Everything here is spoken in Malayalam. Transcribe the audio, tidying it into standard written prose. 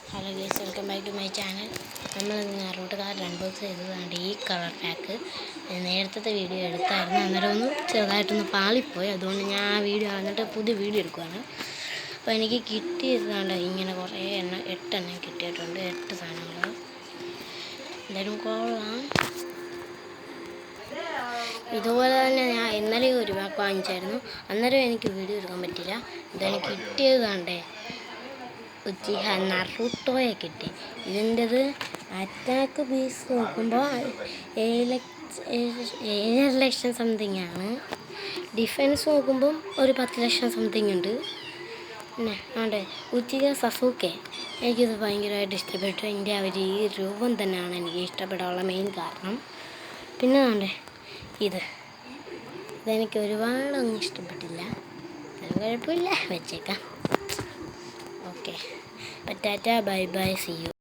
Hello guys, welcome back to my channel. നമ്മൾ നാറൂട്ട് കാർ അൺബോക്സ് ചെയ്തതാണ് ഈ കളർ പാക്ക്. നേരത്തെ വീഡിയോ എടുത്തായിരുന്നു, അന്നേരം ഒന്ന് ചെറുതായിട്ടൊന്ന് പാളിപ്പോയി. അതുകൊണ്ട് ഞാൻ ആ വീഡിയോ വന്നിട്ട് പുതിയ വീഡിയോ എടുക്കുകയാണ്. അപ്പോൾ എനിക്ക് കിട്ടിയതാണ് ഇങ്ങനെ കുറേ 8 എണ്ണം കിട്ടിയിട്ടുണ്ട്. 8 സാധനങ്ങൾ എന്തായാലും കൊള്ളാം. ഇതുപോലെ തന്നെ ഞാൻ ഇന്നലെ ഒരു പാക്ക് വാങ്ങിച്ചായിരുന്നു. അന്നേരം എനിക്ക് വീഡിയോ എടുക്കാൻ പറ്റില്ല. എന്തായാലും കിട്ടിയത് കണ്ടേ, ഉച്ചിഹ നറൂട്ടോയെ കിട്ടി. ഇതിൻ്റെത് അറ്റാക്ക് പീസ് നോക്കുമ്പോൾ 7 ലക്ഷം സംതിങ് ആണ്. ഡിഫൻസ് നോക്കുമ്പം ഒരു 10 ലക്ഷം സംതിങ് ഉണ്ട്. പിന്നെ ആണ്ടെ ഉച്ചിഹ സസൂക്കെ, എനിക്കിത് ഭയങ്കരമായിട്ട് ഇഷ്ടപ്പെട്ടു. എൻ്റെ ഈ രൂപം തന്നെയാണ് എനിക്ക് ഇഷ്ടപ്പെടാനുള്ള മെയിൻ കാരണം. പിന്നെ ആണ്ടെ ഇതെനിക്ക് ഒരുപാടൊന്നും ഇഷ്ടപ്പെട്ടില്ല. കുഴപ്പമില്ല, വെച്ചേക്കാം. Okay, tata, bye bye, see U.